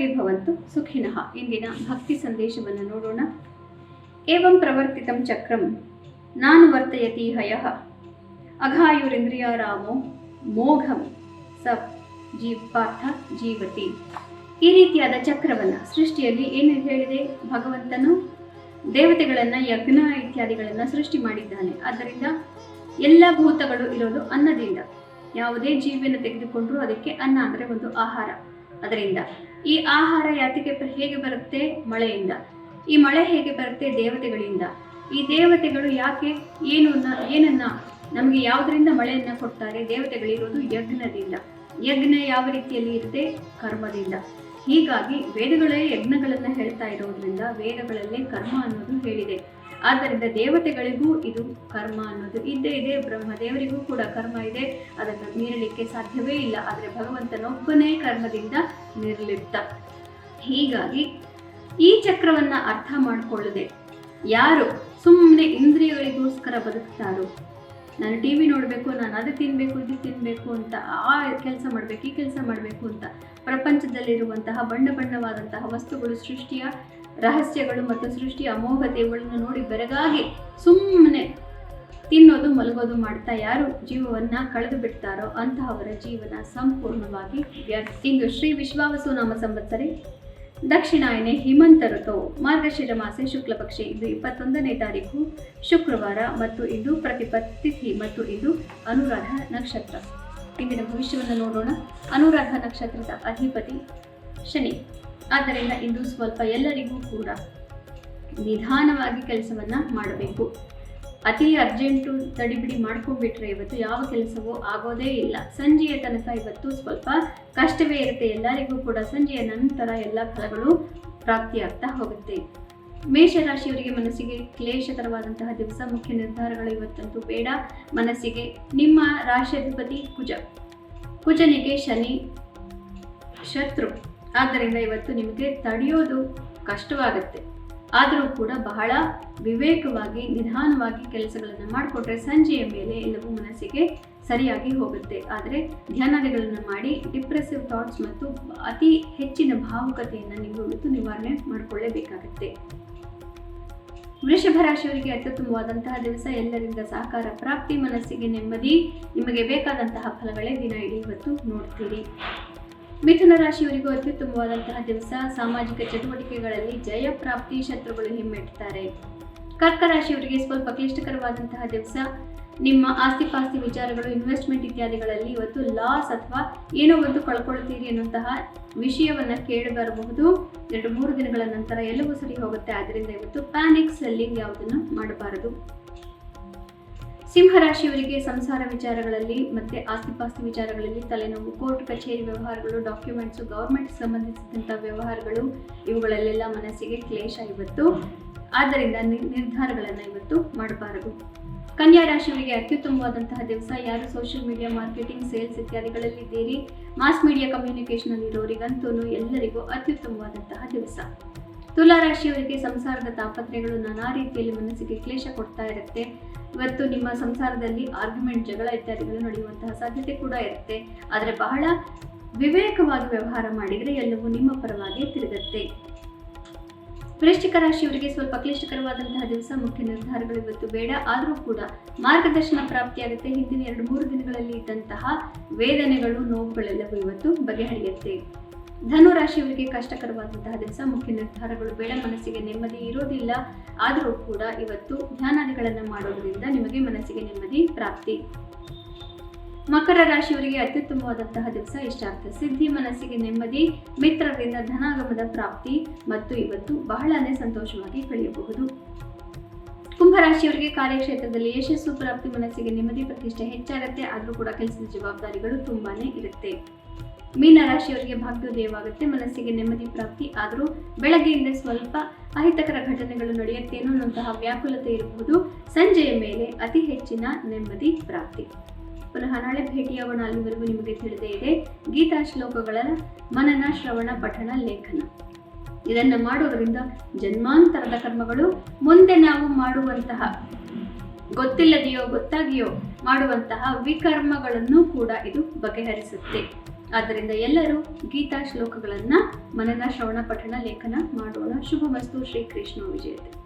ಸರ್ವೇ ಭವಂತು ಸುಖಿನಃ. ಇಂದಿನ ಭಕ್ತಿ ಸಂದೇಶವನ್ನು ನೋಡೋಣ. ಏವಂ ಪ್ರವರ್ತಿತಂ ಚಕ್ರಂ ನಾನು ವರ್ತಯತಿ ಹಯಃ ಅಘಾಯುರಿಂದ್ರಿಯಾರಾಮೋ ಮೋಘಂ ಸ ಪಾರ್ಥ ಜೀವತಿ. ಈ ರೀತಿಯಾದ ಚಕ್ರವನ್ನು ಸೃಷ್ಟಿಯಲ್ಲಿ ಏನು ಹೇಳಿದೆ, ಭಗವಂತನು ದೇವತೆಗಳನ್ನು, ಯಜ್ಞ ಇತ್ಯಾದಿಗಳನ್ನು ಸೃಷ್ಟಿ ಮಾಡಿದ್ದಾನೆ. ಆದ್ದರಿಂದ ಎಲ್ಲ ಭೂತಗಳು ಇರೋದು ಅನ್ನದಿಂದ. ಯಾವುದೇ ಜೀವಿಯನ್ನು ತೆಗೆದುಕೊಂಡ್ರೂ ಅದಕ್ಕೆ ಅನ್ನ ಅಂದರೆ ಒಂದು ಆಹಾರ. ಅದರಿಂದ ಈ ಆಹಾರ ಯಾತಿಗೆ ಹೇಗೆ ಬರುತ್ತೆ? ಮಳೆಯಿಂದ. ಈ ಮಳೆ ಹೇಗೆ ಬರುತ್ತೆ? ದೇವತೆಗಳಿಂದ. ಈ ದೇವತೆಗಳು ಯಾಕೆ ಏನನ್ನ ನಮಗೆ ಯಾವುದರಿಂದ ಮಳೆಯನ್ನು ಕೊಡ್ತಾರೆ? ದೇವತೆಗಳಿರೋದು ಯಜ್ಞದಿಂದ. ಯಜ್ಞ ಯಾವ ರೀತಿಯಲ್ಲಿ ಇರುತ್ತೆ? ಕರ್ಮದಿಂದ. ಹೀಗಾಗಿ ವೇದಗಳೇ ಯಜ್ಞಗಳನ್ನು ಹೇಳ್ತಾ ಇರೋದ್ರಿಂದ ವೇದಗಳಲ್ಲೇ ಕರ್ಮ ಅನ್ನೋದು ಹೇಳಿದೆ. ಆದ್ದರಿಂದ ದೇವತೆಗಳಿಗೂ ಇದು ಕರ್ಮ ಅನ್ನೋದು ಇದ್ದೇ ಇದೆ. ಬ್ರಹ್ಮದೇವರಿಗೂ ಕೂಡ ಕರ್ಮ ಇದೆ, ಅದನ್ನು ಮೀರಲಿಕ್ಕೆ ಸಾಧ್ಯವೇ ಇಲ್ಲ. ಆದರೆ ಭಗವಂತನೊಬ್ಬನೇ ಕರ್ಮದಿಂದ ನಿರ್ಲಿಪ್ತ. ಹೀಗಾಗಿ ಈ ಚಕ್ರವನ್ನು ಅರ್ಥ ಮಾಡಿಕೊಳ್ಳದೆ ಯಾರು ಸುಮ್ಮನೆ ಇಂದ್ರಿಯಗಳಿಗೋಸ್ಕರ ಬದುಕ್ತಾರೋ, ನಾನು ಟಿ ವಿ ನೋಡಬೇಕು, ನಾನು ಅದು ತಿನ್ನಬೇಕು, ಇದು ತಿನ್ನಬೇಕು ಅಂತ, ಆ ಕೆಲಸ ಮಾಡಬೇಕು, ಈ ಕೆಲಸ ಮಾಡಬೇಕು ಅಂತ ಪ್ರಪಂಚದಲ್ಲಿರುವಂತಹ ಬಣ್ಣವಾದಂತಹ ವಸ್ತುಗಳು, ಸೃಷ್ಟಿಯ ರಹಸ್ಯಗಳು ಮತ್ತು ಸೃಷ್ಟಿಯ ಅಮೋಘತೆಗಳನ್ನು ನೋಡಿ ಬೆರಗಾಗಿ ಸುಮ್ಮನೆ ತಿನ್ನೋದು ಮಲಗೋದು ಮಾಡ್ತಾ ಯಾರು ಜೀವವನ್ನು ಕಳೆದು ಬಿಡ್ತಾರೋ ಅಂತಹವರ ಜೀವನ ಸಂಪೂರ್ಣವಾಗಿ ವ್ಯರ್ಥ. ಇಂದು ಶ್ರೀ ವಿಶ್ವಾವಸು ನಾಮ ಸಂವತ್ಸರೆ ದಕ್ಷಿಣಾಯನೆ ಹಿಮಂತ ಋತು ಮಾರ್ಗಶಿರ ಮಾಸೆ ಶುಕ್ಲ ಪಕ್ಷ. ಇದು 21ನೇ ತಾರೀಕು ಶುಕ್ರವಾರ ಮತ್ತು ಇದು ಪ್ರತಿಪತ್ ತಿಥಿ ಮತ್ತು ಇದು ಅನುರಾಧ ನಕ್ಷತ್ರ. ಇಂದಿನ ಭವಿಷ್ಯವನ್ನು ನೋಡೋಣ. ಅನುರಾಧ ನಕ್ಷತ್ರದ ಅಧಿಪತಿ ಶನಿ. ಆದ್ದರಿಂದ ಇಂದು ಸ್ವಲ್ಪ ಎಲ್ಲರಿಗೂ ಕೂಡ ನಿಧಾನವಾಗಿ ಕೆಲಸವನ್ನು ಮಾಡಬೇಕು. ಅತಿ ಅರ್ಜೆಂಟು ತಡಿಬಿಡಿ ಮಾಡ್ಕೊಂಡ್ಬಿಟ್ರೆ ಇವತ್ತು ಯಾವ ಕೆಲಸವೂ ಆಗೋದೇ ಇಲ್ಲ. ಸಂಜೆಯ ತನಕ ಇವತ್ತು ಸ್ವಲ್ಪ ಕಷ್ಟವೇ ಇರುತ್ತೆ ಎಲ್ಲರಿಗೂ ಕೂಡ. ಸಂಜೆಯ ನಂತರ ಎಲ್ಲ ಫಲಗಳು ಪ್ರಾಪ್ತಿಯಾಗ್ತಾ ಹೋಗುತ್ತೆ. ಮೇಷರಾಶಿಯವರಿಗೆ ಮನಸ್ಸಿಗೆ ಕ್ಲೇಶಕರವಾದಂತಹ ದಿವಸ. ಮುಖ್ಯ ನಿರ್ಧಾರಗಳು ಇವತ್ತಂತೂ ಬೇಡ. ಮನಸ್ಸಿಗೆ ನಿಮ್ಮ ರಾಶಿಯಾಧಿಪತಿ ಕುಜನಿಗೆ ಶನಿ ಶತ್ರು. ಆದ್ದರಿಂದ ಇವತ್ತು ನಿಮಗೆ ತಡೆಯೋದು ಕಷ್ಟವಾಗುತ್ತೆ. ಆದರೂ ಕೂಡ ಬಹಳ ವಿವೇಕವಾಗಿ ನಿಧಾನವಾಗಿ ಕೆಲಸಗಳನ್ನು ಮಾಡಿಕೊಟ್ರೆ ಸಂಜೆಯ ಮೇಲೆ ಎಲ್ಲವೂ ಮನಸ್ಸಿಗೆ ಸರಿಯಾಗಿ ಹೋಗುತ್ತೆ. ಆದರೆ ಧ್ಯಾನಾದಿಗಳನ್ನು ಮಾಡಿ ಡಿಪ್ರೆಸಿವ್ ಥಾಟ್ಸ್ ಮತ್ತು ಅತಿ ಹೆಚ್ಚಿನ ಭಾವುಕತೆಯನ್ನು ನೀವು ಇವತ್ತು ನಿವಾರಣೆ ಮಾಡಿಕೊಳ್ಳಲೇಬೇಕಾಗುತ್ತೆ. ವೃಷಭ ರಾಶಿಯವರಿಗೆ ಅತ್ಯುತ್ತಮವಾದಂತಹ ದಿವಸ. ಎಲ್ಲರಿಂದ ಸಹಕಾರ ಪ್ರಾಪ್ತಿ, ಮನಸ್ಸಿಗೆ ನೆಮ್ಮದಿ, ನಿಮಗೆ ಬೇಕಾದಂತಹ ಫಲಗಳೇ ದಿನ ಇಡೀ ಇವತ್ತು ನೋಡ್ತೀರಿ. ಮಿಥುನ ರಾಶಿಯವರಿಗೂ ಅತ್ಯುತ್ತಮವಾದಂತಹ ದಿವಸ. ಸಾಮಾಜಿಕ ಚಟುವಟಿಕೆಗಳಲ್ಲಿ ಜಯ ಪ್ರಾಪ್ತಿ, ಶತ್ರುಗಳು ಹಿಮ್ಮೆಟ್ಟುತ್ತಾರೆ. ಕರ್ಕ ರಾಶಿಯವರಿಗೆ ಸ್ವಲ್ಪ ಕ್ಲಿಷ್ಟಕರವಾದಂತಹ ದಿವಸ. ನಿಮ್ಮ ಆಸ್ತಿಪಾಸ್ತಿ ವಿಚಾರಗಳು, ಇನ್ವೆಸ್ಟ್ಮೆಂಟ್ ಇತ್ಯಾದಿಗಳಲ್ಲಿ ಇವತ್ತು ಲಾಸ್ ಅಥವಾ ಏನೋ ಒಂದು ಕಳ್ಕೊಳ್ತೀರಿ ಅನ್ನುವಂತಹ ವಿಷಯವನ್ನು ಕೇಳಿ ಬರಬಹುದು. 2-3 ದಿನಗಳ ನಂತರ ಎಲ್ಲವೂ ಸರಿ ಹೋಗುತ್ತೆ. ಆದ್ದರಿಂದ ಇವತ್ತು ಪ್ಯಾನಿಕ್ ಸೆಲ್ಲಿಂಗ್ ಯಾವುದನ್ನು ಮಾಡಬಾರದು. ಸಿಂಹರಾಶಿಯವರಿಗೆ ಸಂಸಾರ ವಿಚಾರಗಳಲ್ಲಿ ಮತ್ತು ಆಸ್ತಿಪಾಸ್ತಿ ವಿಚಾರಗಳಲ್ಲಿ ತಲೆನೋವು, ಕೋರ್ಟ್ ಕಚೇರಿ ವ್ಯವಹಾರಗಳು, ಡಾಕ್ಯುಮೆಂಟ್ಸು, ಗೌರ್ಮೆಂಟ್ ಸಂಬಂಧಿಸಿದಂಥ ವ್ಯವಹಾರಗಳು, ಇವುಗಳಲ್ಲೆಲ್ಲ ಮನಸ್ಸಿಗೆ ಕ್ಲೇಶ ಇವತ್ತು. ಆದ್ದರಿಂದ ನಿರ್ಧಾರಗಳನ್ನು ಇವತ್ತು ಮಾಡಬಾರದು. ಕನ್ಯಾ ರಾಶಿಯವರಿಗೆ ಅತ್ಯುತ್ತಮವಾದಂತಹ ದಿವಸ. ಯಾರು ಸೋಷಿಯಲ್ ಮೀಡಿಯಾ, ಮಾರ್ಕೆಟಿಂಗ್, ಸೇಲ್ಸ್ ಇತ್ಯಾದಿಗಳಲ್ಲಿದ್ದೀರಿ, ಮಾಸ್ ಮೀಡಿಯಾ ಕಮ್ಯುನಿಕೇಷನ್ ಇರೋರಿಗಂತೂ ಎಲ್ಲರಿಗೂ ಅತ್ಯುತ್ತಮವಾದಂತಹ ದಿವಸ. ತುಲಾ ರಾಶಿಯವರಿಗೆ ಸಂಸಾರದ ತಾಪತ್ರೆಗಳು ನಾನಾ ರೀತಿಯಲ್ಲಿ ಮನಸ್ಸಿಗೆ ಕ್ಲೇಶ ಕೊಡ್ತಾ ಇರುತ್ತೆ. ಇವತ್ತು ನಿಮ್ಮ ಸಂಸಾರದಲ್ಲಿ ಆರ್ಗ್ಯುಮೆಂಟ್, ಜಗಳ ಇತ್ಯಾದಿಗಳು ನಡೆಯುವಂತಹ ಸಾಧ್ಯತೆ ಕೂಡ ಇರುತ್ತೆ. ಆದರೆ ಬಹಳ ವಿವೇಕವಾಗಿ ವ್ಯವಹಾರ ಮಾಡಿದರೆ ಎಲ್ಲವೂ ನಿಮ್ಮ ಪರವಾಗಿ ತಿರುಗುತ್ತೆ. ವೃಶ್ಚಿಕ ರಾಶಿಯವರಿಗೆ ಸ್ವಲ್ಪ ಕ್ಲಿಷ್ಟಕರವಾದಂತಹ ದಿವಸ. ಮುಖ್ಯ ನಿರ್ಧಾರಗಳು ಇವತ್ತು ಬೇಡ. ಆದರೂ ಕೂಡ ಮಾರ್ಗದರ್ಶನ ಪ್ರಾಪ್ತಿಯಾಗುತ್ತೆ. ಹಿಂದಿನ 2-3 ದಿನಗಳಲ್ಲಿ ಇದ್ದಂತಹ ವೇದನೆಗಳು, ನೋವುಗಳೆಲ್ಲವೂ ಇವತ್ತು ಬಗೆಹರಿಯುತ್ತೆ. ಧನು ರಾಶಿಯವರಿಗೆ ಕಷ್ಟಕರವಾದಂತಹ ದಿವಸ. ಮುಖ್ಯ ನಿರ್ಧಾರಗಳು ಬೇಡ. ಮನಸ್ಸಿಗೆ ನೆಮ್ಮದಿ ಇರೋದಿಲ್ಲ. ಆದರೂ ಕೂಡ ಇವತ್ತು ಧ್ಯಾನಾದಿಗಳನ್ನು ಮಾಡೋದ್ರಿಂದ ನಿಮಗೆ ಮನಸ್ಸಿಗೆ ನೆಮ್ಮದಿ ಪ್ರಾಪ್ತಿ. ಮಕರ ರಾಶಿಯವರಿಗೆ ಅತ್ಯುತ್ತಮವಾದಂತಹ ದಿವಸ. ಇಷ್ಟಾರ್ಥ ಸಿದ್ಧಿ, ಮನಸ್ಸಿಗೆ ನೆಮ್ಮದಿ, ಮಿತ್ರರಿಂದ ಧನಾಗಮದ ಪ್ರಾಪ್ತಿ ಮತ್ತು ಇವತ್ತು ಬಹಳನೇ ಸಂತೋಷವಾಗಿ ಕಳೆಯಬಹುದು. ಕುಂಭರಾಶಿಯವರಿಗೆ ಕಾರ್ಯಕ್ಷೇತ್ರದಲ್ಲಿ ಯಶಸ್ಸು ಪ್ರಾಪ್ತಿ, ಮನಸ್ಸಿಗೆ ನೆಮ್ಮದಿ, ಪ್ರತಿಷ್ಠೆ ಹೆಚ್ಚಾಗುತ್ತೆ. ಆದರೂ ಕೂಡ ಕೆಲಸದ ಜವಾಬ್ದಾರಿಗಳು ತುಂಬಾನೇ ಇರುತ್ತೆ. ಮೀನ ರಾಶಿಯವರಿಗೆ ಭಾಗ್ಯೋದಯವಾಗುತ್ತೆ, ಮನಸ್ಸಿಗೆ ನೆಮ್ಮದಿ ಪ್ರಾಪ್ತಿ. ಆದರೂ ಬೆಳಗ್ಗೆಯಿಂದ ಸ್ವಲ್ಪ ಅಹಿತಕರ ಘಟನೆಗಳು ನಡೆಯುತ್ತೇನೋ ಅನ್ನುವಂತಹ ವ್ಯಾಕುಲತೆ ಇರಬಹುದು. ಸಂಜೆಯ ಮೇಲೆ ಅತಿ ಹೆಚ್ಚಿನ ನೆಮ್ಮದಿ ಪ್ರಾಪ್ತಿ. ಪುನಃ ನಾಳೆ ಭೇಟಿಯಾಗೋಣ. ಅಲ್ಲಿವರೆಗೂ ನಿಮಗೆ ತಿಳಿದೇ ಇದೆ ಗೀತಾ ಶ್ಲೋಕಗಳ ಮನನ, ಶ್ರವಣ, ಪಠಣ, ಲೇಖನ. ಇದನ್ನು ಮಾಡೋದರಿಂದ ಜನ್ಮಾಂತರದ ಕರ್ಮಗಳು ಮುಂದೆ ನಾವು ಮಾಡುವಂತಹ ಗೊತ್ತಿಲ್ಲದೆಯೋ ಗೊತ್ತಾಗಿಯೋ ಮಾಡುವಂತಹ ವಿಕರ್ಮಗಳನ್ನು ಕೂಡ ಇದು ಬಗೆಹರಿಸುತ್ತೆ. ಆದ್ದರಿಂದ ಎಲ್ಲರೂ ಗೀತಾ ಶ್ಲೋಕಗಳನ್ನು ಮನನ ಶ್ರವಣ ಪಠಣ ಲೇಖನ ಮಾಡೋಣ. ಶುಭಮಸ್ತು. ಶ್ರೀಕೃಷ್ಣ ವಿಜಯತೆ.